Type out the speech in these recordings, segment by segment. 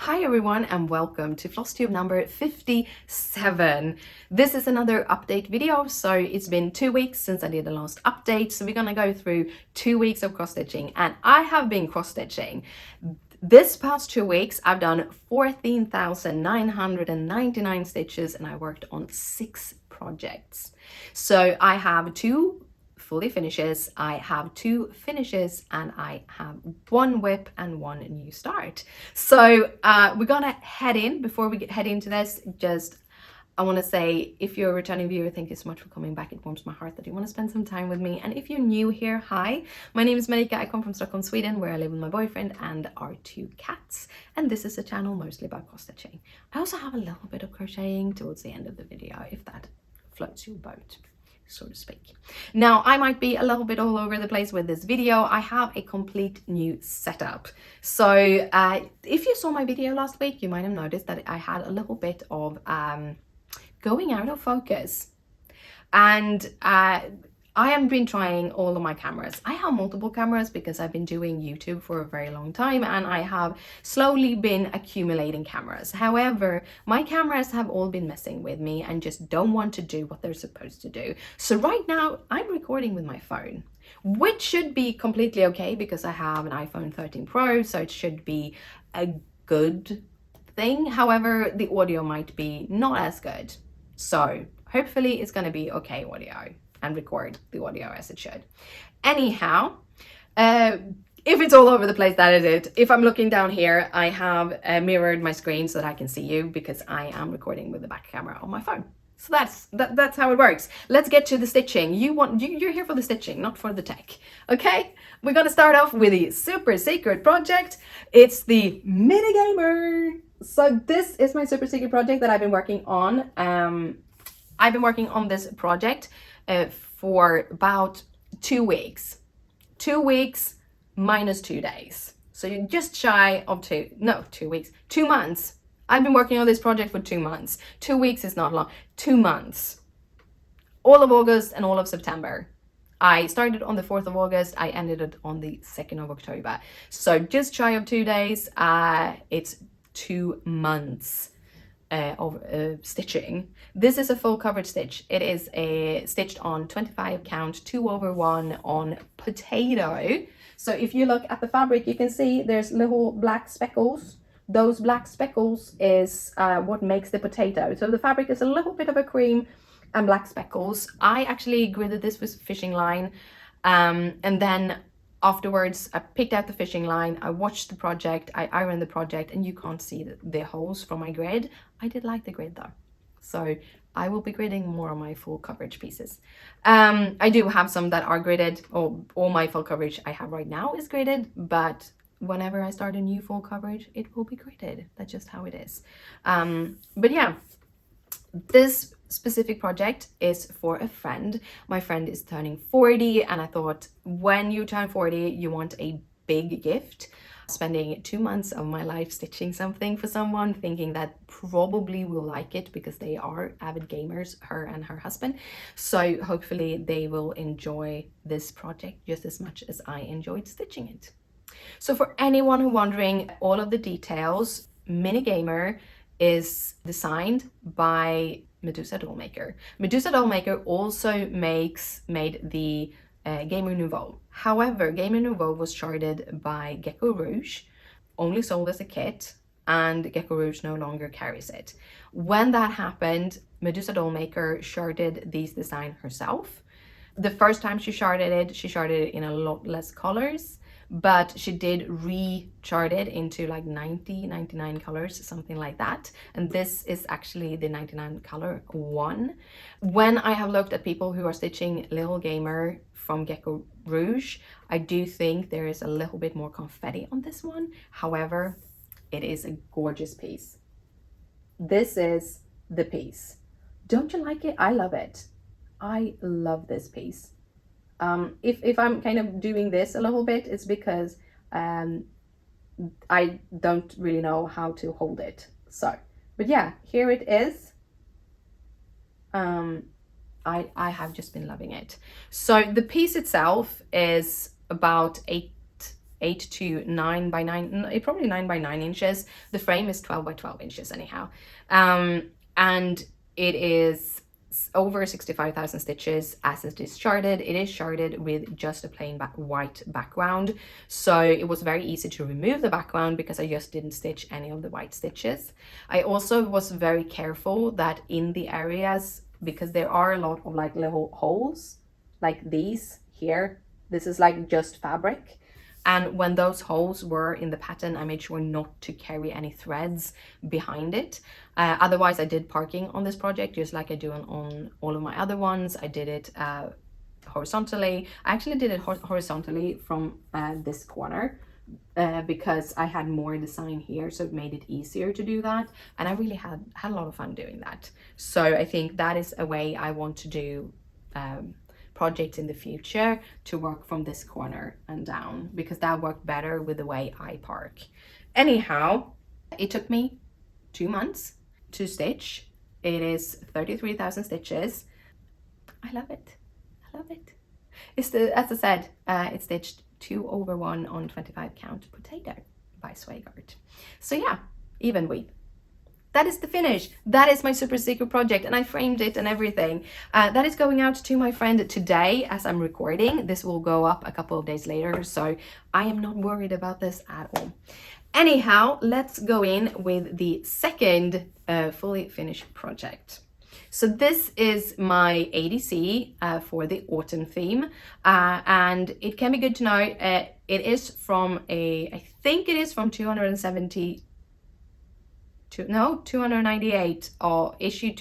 Hi everyone and welcome to Flosstube number 57. This is another update video. So it's been 2 weeks since I did the last update. So we're gonna go through 2 weeks of cross stitching, and I have been cross stitching. This past 2 weeks I've done 14,999 stitches and I worked on 6 projects. So I have 2 fully finishes, I have 2 finishes, and I have 1 whip and 1 new start. So we're gonna head in. Before we head into this, I want to say, if you're a returning viewer, thank you so much for coming back. It warms my heart that you want to spend some time with me. And if you're new here, hi, my name is Marika. I come from Stockholm, Sweden, where I live with my boyfriend and our 2 cats. And this is a channel mostly about cross stitching. I also have a little bit of crocheting towards the end of the video, if that floats your boat, so to speak. Now, I might be a little bit all over the place with this video. I have a complete new setup. So if you saw my video last week, you might have noticed that I had a little bit of going out of focus. And I have been trying all of my cameras. I have multiple cameras because I've been doing YouTube for a very long time and I have slowly been accumulating cameras. However, my cameras have all been messing with me and just don't want to do what they're supposed to do. So right now I'm recording with my phone, which should be completely okay because I have an iPhone 13 Pro, so it should be a good thing. However, the audio might be not as good. So hopefully it's going to be okay audio and record the audio as it should. Anyhow, if it's all over the place, that is it. If I'm looking down here, I have mirrored my screen so that I can see you because I am recording with the back camera on my phone. So that's how it works. Let's get to the stitching. You're here for the stitching, not for the tech. Okay, we're gonna start off with the super secret project. It's the mini gamer. So this is my super secret project that I've been working on. I've been working on this project for about 2 weeks. 2 weeks minus 2 days. So you're just shy of 2 weeks, 2 months. I've been working on this project for 2 months. 2 weeks is not long. 2 months. All of August and all of September. I started on the 4th of August. I ended it on the 2nd of October. So just shy of 2 days. It's 2 months of stitching. This is a full coverage stitch. It is stitched on 25 count 2/1 on potato. So if you look at the fabric, you can see there's little black speckles. Those black speckles is what makes the potato. So the fabric is a little bit of a cream and black speckles. I actually gridded this with fishing line, and then afterwards I picked out the fishing line, I watched the project, I ironed the project, and you can't see the holes from my grid. I did like the grid though, so I will be gridding more on my full coverage pieces. I do have some that are gridded, or all my full coverage I have right now is gridded, but whenever I start a new full coverage, it will be gridded. That's just how it is. But yeah, this specific project is for a friend. My friend is turning 40, and I thought when you turn 40, you want a big gift. Spending 2 months of my life stitching something for someone, thinking that probably will like it because they are avid gamers, her and her husband. So hopefully they will enjoy this project just as much as I enjoyed stitching it. So for anyone who wondering, all of the details, Mini Gamer is designed by Medusa Dollmaker. Medusa Dollmaker also made the Gamer Nouveau. However, Gamer Nouveau was charted by Gecko Rouge, only sold as a kit, and Gecko Rouge no longer carries it. When that happened, Medusa Dollmaker charted these designs herself. The first time she charted it in a lot less colors, but she did re-chart it into like 99 colors, something like that. And this is actually the 99 color one. When I have looked at people who are stitching Little Gamer from Gecko Rouge, I do think there is a little bit more confetti on this one. However, it is a gorgeous piece. This is the piece. Don't you like it? I love it. I love this piece. If I'm kind of doing this a little bit, it's because I don't really know how to hold it. So, but yeah, here it is. I have just been loving it. So the piece itself is about 8 to 9 by 9, probably 9 by 9 inches. The frame is 12 by 12 inches anyhow. And it is over 65,000 stitches as it is charted. It is charted with just a plain white background, so it was very easy to remove the background because I just didn't stitch any of the white stitches. I also was very careful that in the areas, because there are a lot of like little holes like these here, this is like just fabric, and when those holes were in the pattern, I made sure not to carry any threads behind it. Otherwise, I did parking on this project, just like I do on all of my other ones. I did it horizontally. I actually did it horizontally from this corner because I had more design here, so it made it easier to do that. And I really had a lot of fun doing that. So I think that is a way I want to do projects in the future, to work from this corner and down, because that worked better with the way I park. Anyhow, it took me 2 months to stitch. It is 33,000 stitches. I love it. I love it. It's as I said, it's stitched 2/1 on 25 count potato by Zweigart. So yeah, Evenweave. That is the finish. That is my super secret project, and I framed it and everything. That is going out to my friend today as I'm recording. This will go up a couple of days later, so I am not worried about this at all. Anyhow, let's go in with the second fully finished project. So this is my ADC for the autumn theme, and it can be good to know it is from I think it is from 298 or issue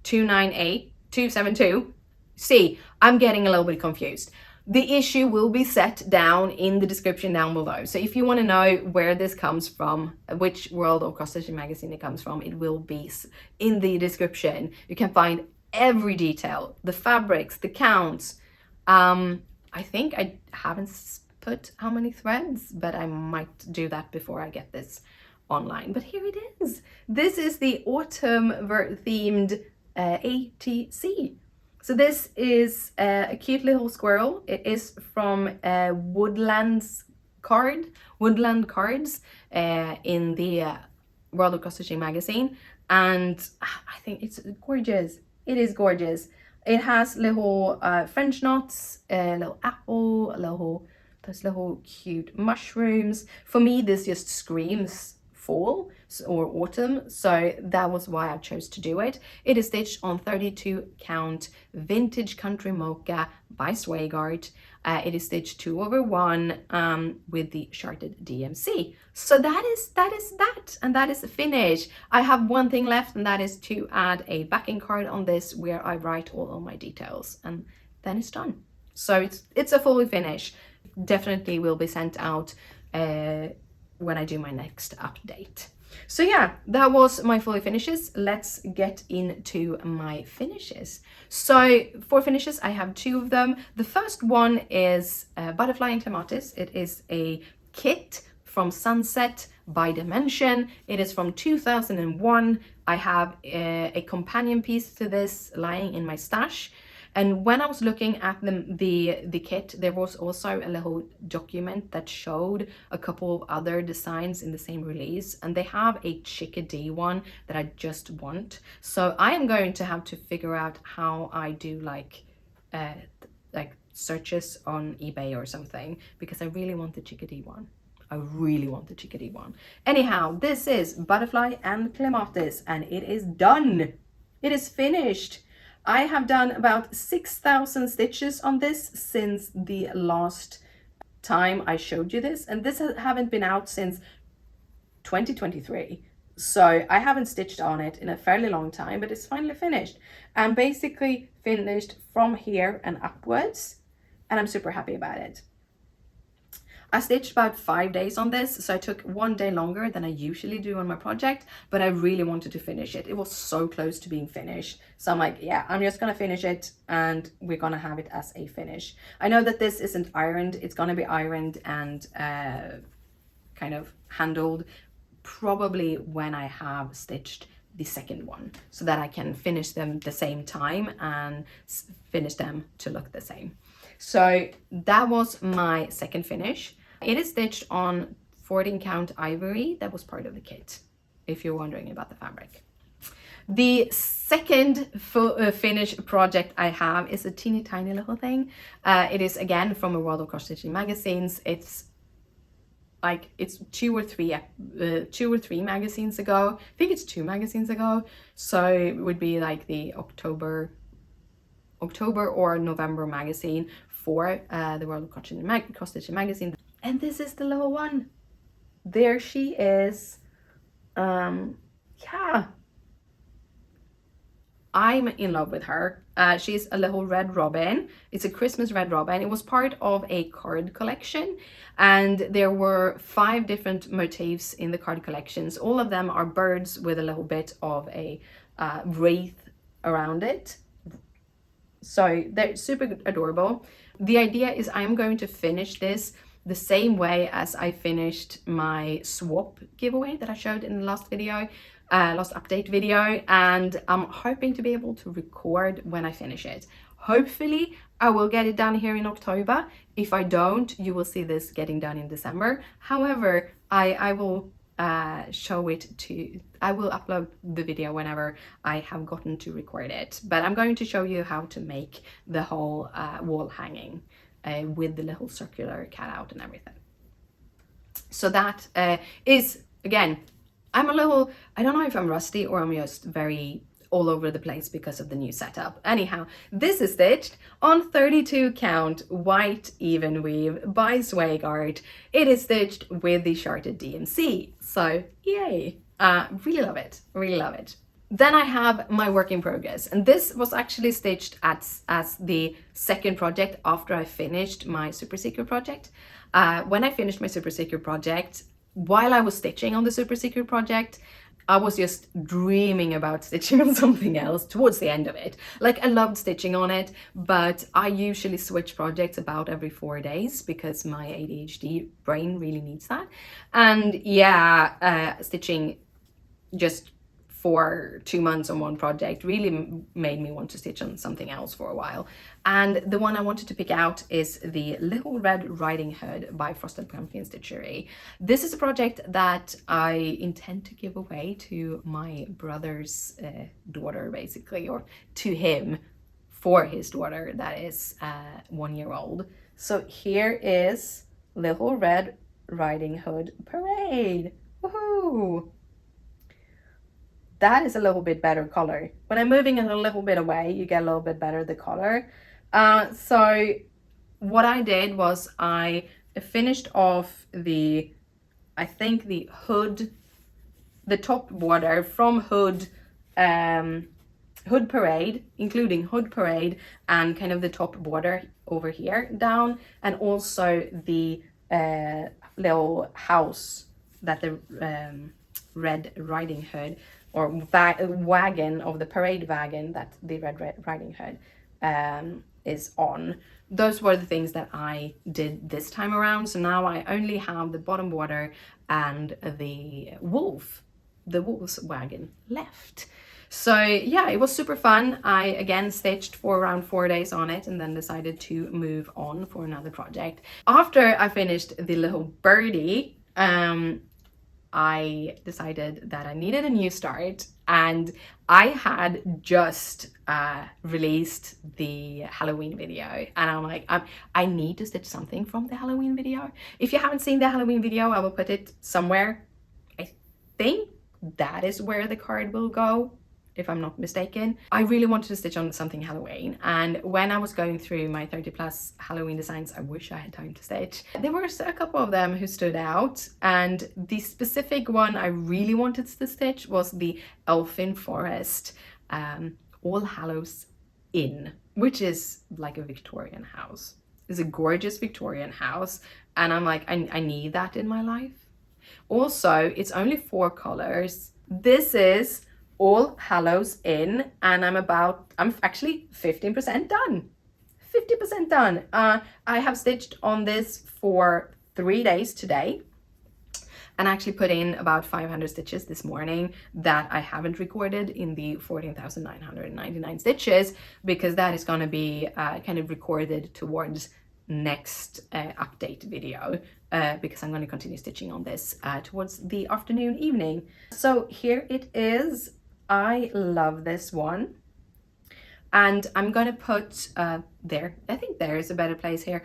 272. See, I'm getting a little bit confused. The issue will be set down in the description down below. So if you want to know where this comes from, which World of Cross Stitching magazine it comes from, it will be in the description. You can find every detail, the fabrics, the counts. I think I haven't put how many threads, but I might do that before I get this online. But here it is. This is the autumn themed ATC. So this is a cute little squirrel. It is from Woodland cards in the World of Cross Stitching magazine, and I think it's gorgeous. It is gorgeous. It has little French knots, a little apple, those little cute mushrooms. For me, this just screams fall or autumn, so that was why I chose to do it. It is stitched on 32 count vintage country mocha by Zweigart. It is stitched 2/1 with the Charted DMC. So that is that, and that is the finish. I have one thing left, and that is to add a backing card on this where I write all of my details, and then it's done. So it's a fully finish. Definitely will be sent out when I do my next update. So yeah, that was my fully finishes. Let's get into my finishes. So for finishes, I have 2 of them. The first one is Butterfly and Clematis. It is a kit from Sunset by Dimension. It is from 2001. I have a companion piece to this lying in my stash. And when I was looking at the kit, there was also a little document that showed a couple of other designs in the same release, and they have a chickadee one that I just want. So I am going to have to figure out how I do like searches on eBay or something, because I really want the chickadee one. I really want the chickadee one. Anyhow, this is Butterfly and Clematis, and it is done. It is finished. I have done about 6,000 stitches on this since the last time I showed you this, and this haven't been out since 2023. So I haven't stitched on it in a fairly long time, but it's finally finished. I'm basically finished from here and upwards, and I'm super happy about it. I stitched about 5 days on this, so I took 1 day longer than I usually do on my project, but I really wanted to finish it. It was so close to being finished. So I'm like, yeah, I'm just gonna finish it, and we're gonna have it as a finish. I know that this isn't ironed. It's gonna be ironed and kind of handled probably when I have stitched the second one, so that I can finish them the same time and finish them to look the same. So that was my second finish. It is stitched on 14 count ivory. That was part of the kit, if you're wondering about the fabric. The second finish project I have is a teeny tiny little thing. It is again from a World of Cross Stitching magazines. It's like it's two or three magazines ago. I think it's 2 magazines ago. So it would be like the October or November magazine for the World of Cross Stitching magazine. And this is the little one. There she is. Yeah. I'm in love with her. She's a little red robin. It's a Christmas red robin. It was part of a card collection, and there were 5 different motifs in the card collections. All of them are birds with a little bit of a wreath around it. So they're super adorable. The idea is I'm going to finish this the same way as I finished my swap giveaway that I showed in the last video. Last update video, and I'm hoping to be able to record when I finish it. Hopefully I will get it done here in October. If I don't, you will see this getting done in December. However, I will show it to, I will upload the video whenever I have gotten to record it, but I'm going to show you how to make the whole wall hanging with the little circular cutout and everything. So that is, again, I'm a little, I don't know if I'm rusty or I'm just very all over the place because of the new setup. Anyhow, this is stitched on 32 count white Evenweave by Zweigart. It is stitched with the Charted DMC. So yay, really love it, really love it. Then I have my work in progress, and this was actually stitched as the second project after I finished my super secret project. When I finished my super secret project, while I was stitching on the super secret project, I was just dreaming about stitching on something else towards the end of it. Like, I loved stitching on it, but I usually switch projects about every 4 days because my ADHD brain really needs that. And yeah, stitching just for 2 months on one project really made me want to stitch on something else for a while. And the one I wanted to pick out is the Little Red Riding Hood by Frosted Pumpkin Stitchery. This is a project that I intend to give away to my brother's daughter, basically, or to him for his daughter that is 1 year old. So here is Little Red Riding Hood Parade. Woohoo! That is a little bit better color. When I'm moving it a little bit away, you get a little bit better the color. So what I did was I finished off the, I think the hood, the top border from hood, hood parade, including hood parade and kind of the top border over here down, and also the little house that the Red Riding Hood, or wagon of the parade wagon that the Red Riding Hood is on. Those were the things that I did this time around. So now I only have the bottom border and the wolf's wagon left. So yeah, it was super fun. I again stitched for around 4 days on it and then decided to move on for another project. After I finished the little birdie, I decided that I needed a new start, and I had just released the Halloween video, and I'm like, I need to stitch something from the Halloween video. If you haven't seen the Halloween video, I will put it somewhere. I think that is where the card will go, if I'm not mistaken. I really wanted to stitch on something Halloween, and when I was going through my 30+ Halloween designs, I wish I had time to stitch. There were a couple of them who stood out, and the specific one I really wanted to stitch was the Elfin Forest All Hallows Inn, which is like a Victorian house. It's a gorgeous Victorian house, and I'm like, I need that in my life. Also, it's only 4 colors. This is All Hallows Inn, and I'm actually 15% done. 50% done. I have stitched on this for 3 days today, and I actually put in about 500 stitches this morning that I haven't recorded in the 14,999 stitches, because that is going to be kind of recorded towards next update video, because I'm going to continue stitching on this towards the afternoon, evening. So here it is. I love this one. And I'm gonna put there, I think there is a better place here,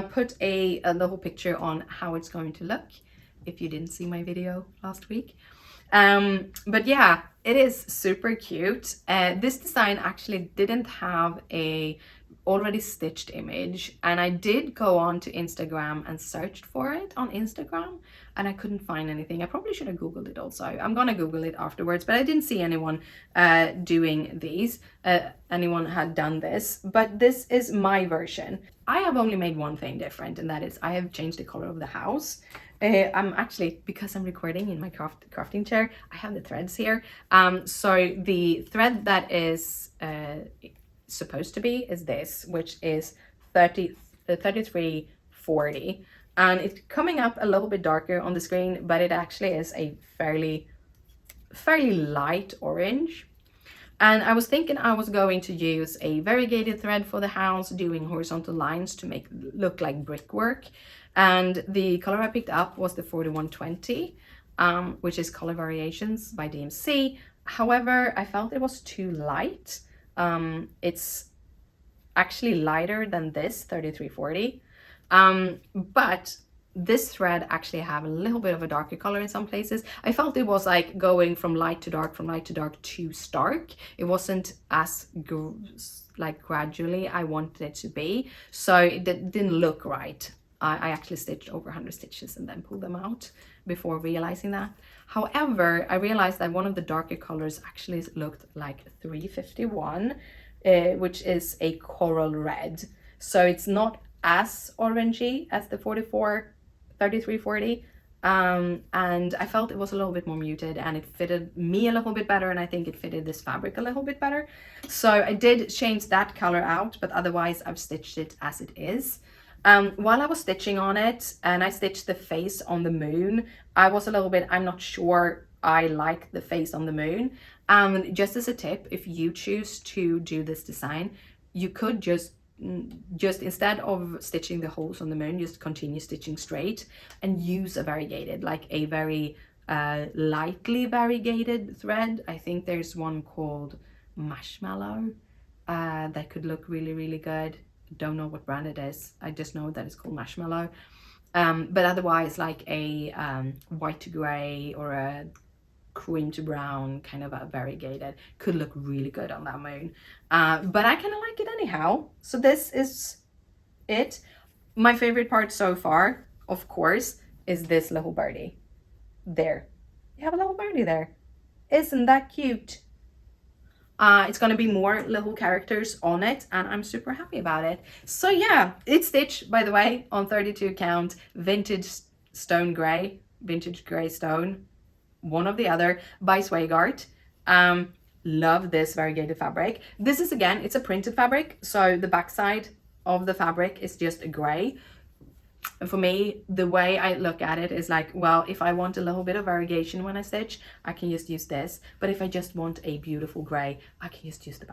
put a little picture on how it's going to look, if you didn't see my video last week. But yeah, it is super cute. This design actually didn't have a already stitched image, and I did go on to Instagram and searched for it on Instagram, and I couldn't find anything. I probably should have googled it also. I'm gonna google it afterwards, but I didn't see anyone doing these. Anyone had done this, but this is my version. I have only made one thing different, and that is I have changed the color of the house. I'm actually, because I'm recording in my crafting chair, I have the threads here. So the thread that is supposed to be is this, which is 3340, and it's coming up a little bit darker on the screen, but it actually is a fairly light orange. And I was thinking I was going to use a variegated thread for the house, doing horizontal lines to make it look like brickwork. And the color I picked up was the 4120, which is Color Variations by DMC. However, I felt it was too light. It's actually lighter than this 3340, but this thread actually have a little bit of a darker color in some places. I felt it was like going from light to dark, from light to dark to stark. It wasn't as like gradually I wanted it to be, so it didn't look right. I actually stitched over 100 stitches and then pulled them out before realizing that. However, I realized that one of the darker colors actually looked like 351, which is a coral red. So it's not as orangey as the 3340. And I felt it was a little bit more muted, and it fitted me a little bit better, and I think it fitted this fabric a little bit better. So I did change that color out, but otherwise I've stitched it as it is. While I was stitching on it, and I stitched the face on the moon, I was a little bit, I'm not sure I like the face on the moon. Just as a tip, if you choose to do this design, you could just instead of stitching the holes on the moon, just continue stitching straight and use a variegated, like a very lightly variegated thread. I think there's one called Marshmallow that could look really good. Don't know what brand it is, I just know that it's called Marshmallow. But otherwise, like a white to gray or a cream to brown kind of a variegated could look really good on that moon. But I kind of like it anyhow. So this is it. My favorite part so far, of course, is this little birdie. There, you have a little birdie there. Isn't that cute? It's gonna be more little characters on it, and I'm super happy about it. So yeah, it's stitched, by the way, on 32 count vintage stone gray, vintage gray stone, one of the other, by Zweigart. Love this variegated fabric. This is, again, it's a printed fabric, so the backside of the fabric is just a gray. And for me, the way I look at it is like, well, if I want a little bit of variegation when I stitch, I can just use this. But if I just want a beautiful gray, I can just use the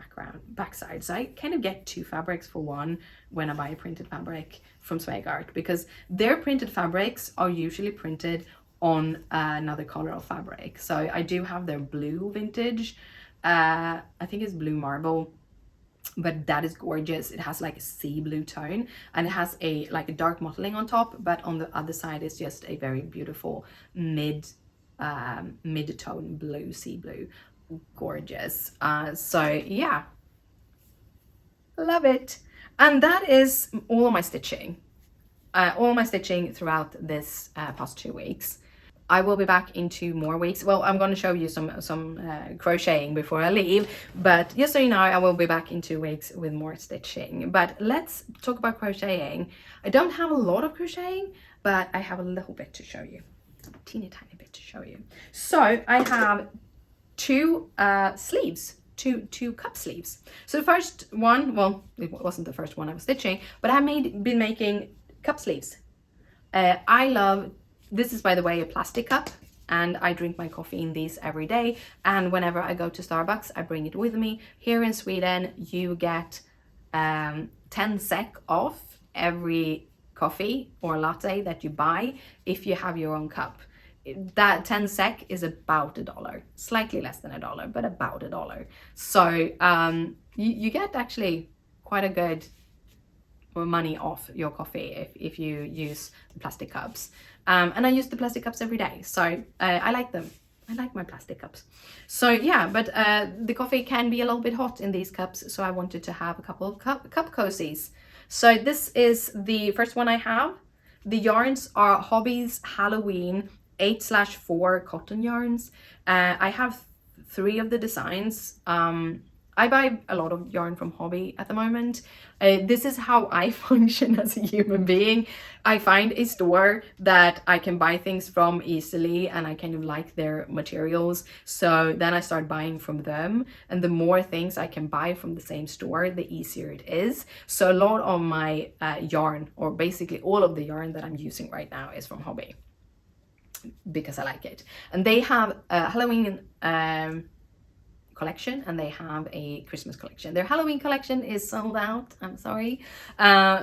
backside. So I kind of get two fabrics for one when I buy a printed fabric from Zweigart, because their printed fabrics are usually printed on another color of fabric. So I do have their blue vintage, I think it's blue marble, but that is gorgeous. It has like a sea blue tone, and it has a like a dark mottling on top, but on the other side is just a very beautiful mid-tone blue, sea blue. Gorgeous. So yeah, love it. And that is all of my stitching. All my stitching throughout this past 2 weeks. I will be back in 2 more weeks. Well, I'm going to show you some crocheting before I leave, but just so you know, I will be back in 2 weeks with more stitching. But let's talk about crocheting. I don't have a lot of crocheting, but I have a little bit to show you, a teeny tiny bit to show you. So I have two sleeves, two cup sleeves. So the first one, well, it wasn't the first one I was stitching, but I've been making cup sleeves. I love This is, by the way, a plastic cup, and I drink my coffee in these every day. And whenever I go to Starbucks, I bring it with me. Here in Sweden, you get 10 SEK off every coffee or latte that you buy if you have your own cup. That 10 SEK is about $1, slightly less than $1, but about $1. So you get actually quite a good money off your coffee if you use the plastic cups. And I use the plastic cups every day, so I like them. I like my plastic cups. So yeah, but the coffee can be a little bit hot in these cups, so I wanted to have a couple of cup cozies. So this is the first one I have. The yarns are Hobbies Halloween 8/4 cotton yarns. I have 3 of the designs. I buy a lot of yarn from Hobby at the moment. This is how I function as a human being. I find a store that I can buy things from easily, and I kind of like their materials. So then I start buying from them. And the more things I can buy from the same store, the easier it is. So a lot of my yarn, or basically all of the yarn that I'm using right now, is from Hobby, because I like it. And they have a Halloween collection, and they have a Christmas collection. Their Halloween collection is sold out, I'm sorry.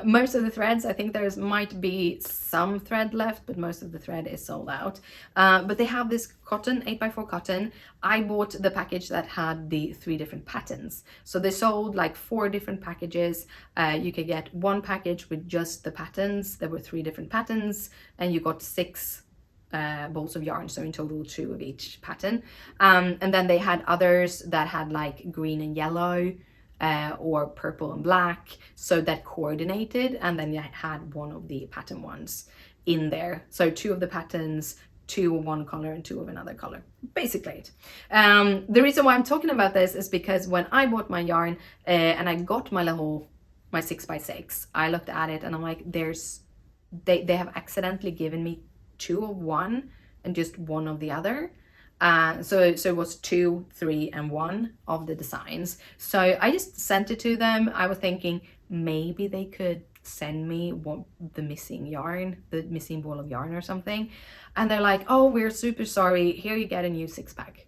Most of the threads, I think there's might be some thread left, but most of the thread is sold out. But they have this cotton, 8x4 cotton. I bought the package that had the 3 different patterns. So they sold like 4 different packages. You could get 1 package with just the patterns. There were 3 different patterns, and you got 6 balls of yarn, so in total 2 of each pattern. And then they had others that had like green and yellow, or purple and black, so that coordinated, and then you had 1 of the pattern ones in there. So 2 of the patterns, 2 of one color and 2 of another color, basically it. The reason why I'm talking about this is because when I bought my yarn and I got my 6x6, I looked at it and I'm like, they have accidentally given me 2 of one and just 1 of the other. So it was 2, 3, and 1 of the designs. So I just sent it to them. I was thinking maybe they could send me the missing yarn, the missing ball of yarn or something. And they're like, oh, we're super sorry. Here you get a new 6-pack.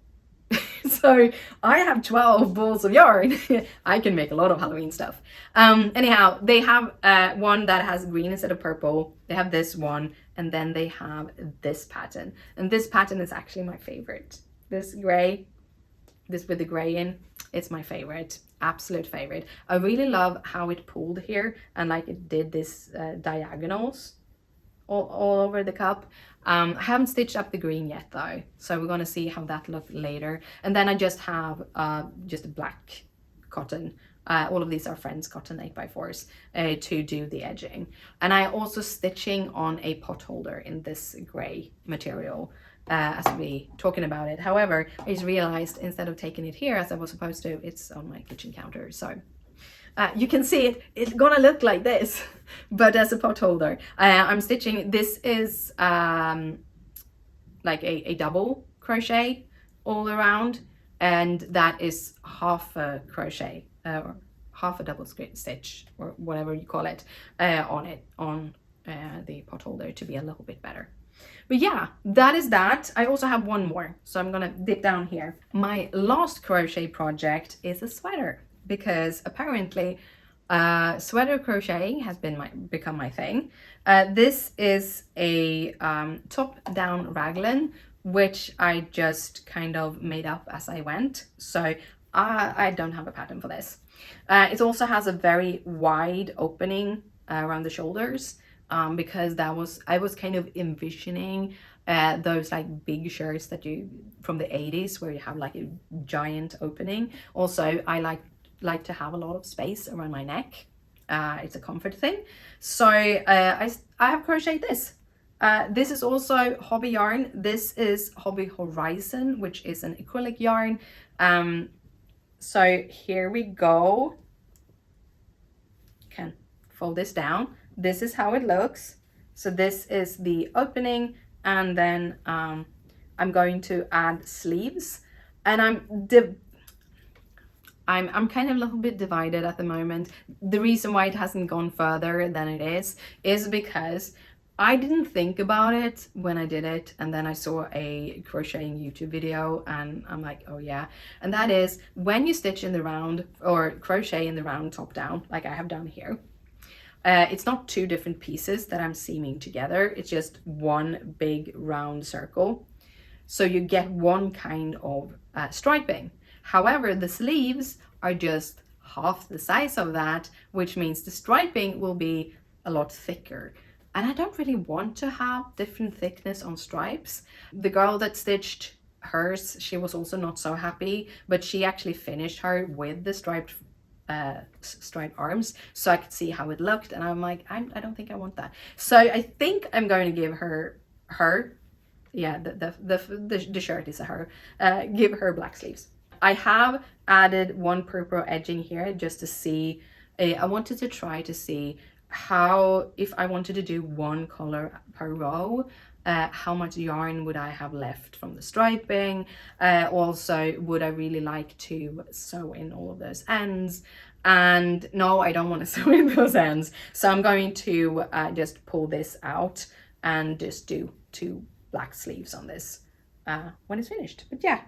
So I have 12 balls of yarn. I can make a lot of Halloween stuff. Anyhow, they have one that has green instead of purple. They have this one, and then they have this pattern. And this pattern is actually my favorite. This gray, this with the gray in, it's my favorite, absolute favorite. I really love how it pulled here, and like it did this diagonals all over the cup. I haven't stitched up the green yet though, so we're gonna see how that looks later. And then I just have just a black cotton. All of these are Friends cotton 8x4s to do the edging. And I also stitching on a pot holder in this gray material as we talking about it. However, I just realized instead of taking it here as I was supposed to, it's on my kitchen counter. So you can see it's gonna look like this, but as a pot holder. I'm stitching, this is like a double crochet all around, and that is half a crochet, or half a double stitch, or whatever you call it, on the pot holder to be a little bit better. But yeah, that is that. I also have one more, so I'm gonna dip down here. My last crochet project is a sweater, because apparently sweater crocheting has become my thing. This is a top-down raglan, which I just kind of made up as I went. So I don't have a pattern for this. It also has a very wide opening around the shoulders, because I was kind of envisioning those like big shirts that you from the 80s where you have like a giant opening. Also, I like to have a lot of space around my neck. It's a comfort thing. So I have crocheted this. This is also Hobby yarn. This is Hobby Horizon, which is an acrylic yarn. So here we go. Can fold this down. This is how it looks. So this is the opening, and then I'm going to add sleeves, and I'm kind of a little bit divided at the moment. The reason why it hasn't gone further than it is because I didn't think about it when I did it, and then I saw a crocheting YouTube video and I'm like, oh yeah. And that is when you stitch in the round or crochet in the round top down, like I have done here, it's not two different pieces that I'm seaming together, it's just one big round circle. So you get one kind of striping. However, the sleeves are just half the size of that, which means the striping will be a lot thicker. And I don't really want to have different thickness on stripes. The girl that stitched hers, she was also not so happy, but she actually finished her with the striped arms, so I could see how it looked, and I'm like, I don't think I want that. So I think I'm going to give her yeah, the shirt is a her, give her black sleeves. I have added one purple edging here just to see, I wanted to try to see how, if I wanted to do one color per row, how much yarn would I have left from the striping. Also, would I really like to sew in all of those ends? And no, I don't want to sew in those ends, so I'm going to just pull this out and just do 2 black sleeves on this when it's finished. But yeah,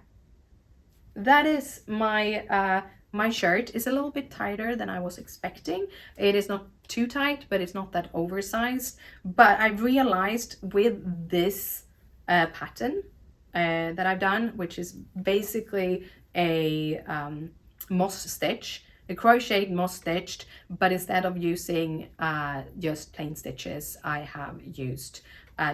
that is my my shirt. Is a little bit tighter than I was expecting. It is not too tight, but it's not that oversized. But I realized with this pattern that I've done, which is basically a moss stitch, a crocheted moss stitched, but instead of using just plain stitches, I have used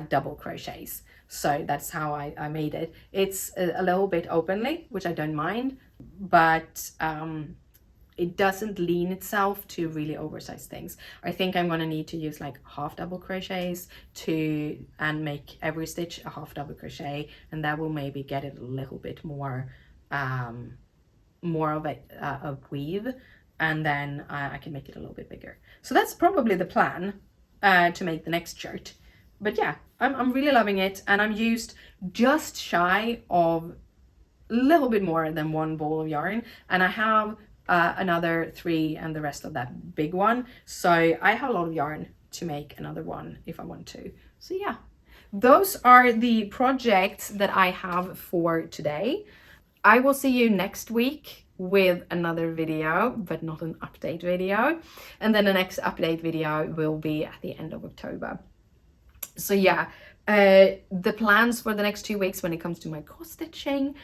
double crochets. So that's how I made it. It's a little bit openly, which I don't mind, but it doesn't lean itself to really oversized things. I think I'm gonna need to use like half double crochets and make every stitch a half double crochet, and that will maybe get it a little bit more of a weave, and then I can make it a little bit bigger. So that's probably the plan to make the next shirt. But yeah, I'm really loving it, and I'm used just shy of a little bit more than 1 ball of yarn, and I have another 3 and the rest of that big one, so I have a lot of yarn to make another one if I want to. So yeah, those are the projects that I have for today. I will see you next week with another video, but not an update video, and then the next update video will be at the end of October. So yeah, the plans for the next 2 weeks when it comes to my cross stitching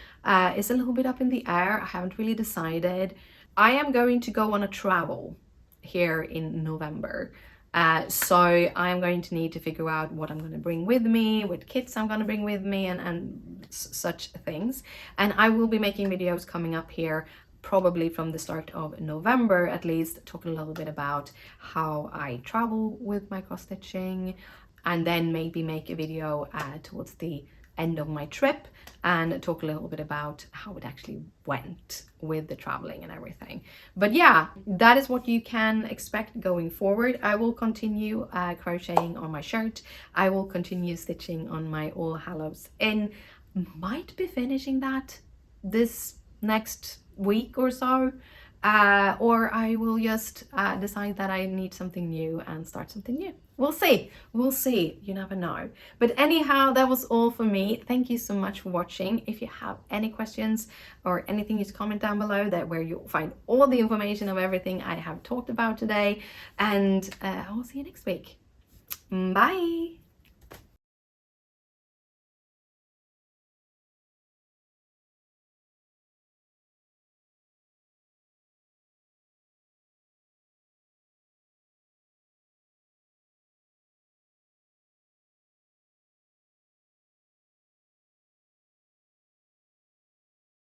is a little bit up in the air. I haven't really decided. I am going to go on a travel here in November. So I am going to need to figure out what I'm going to bring with me, what kits I'm going to bring with me, and such things. And I will be making videos coming up here probably from the start of November, at least, talking a little bit about how I travel with my cross stitching, and then maybe make a video towards the end of my trip and talk a little bit about how it actually went with the traveling and everything. But yeah, that is what you can expect going forward. I will continue crocheting on my shirt. I will continue stitching on my All Hallows Inn. Might be finishing that this next week or so, or I will just decide that I need something new and start something new. We'll see, you never know. But anyhow, that was all for me. Thank you so much for watching. If you have any questions or anything, just comment down below, that where you'll find all the information of everything I have talked about today, and I will see you next week. Bye.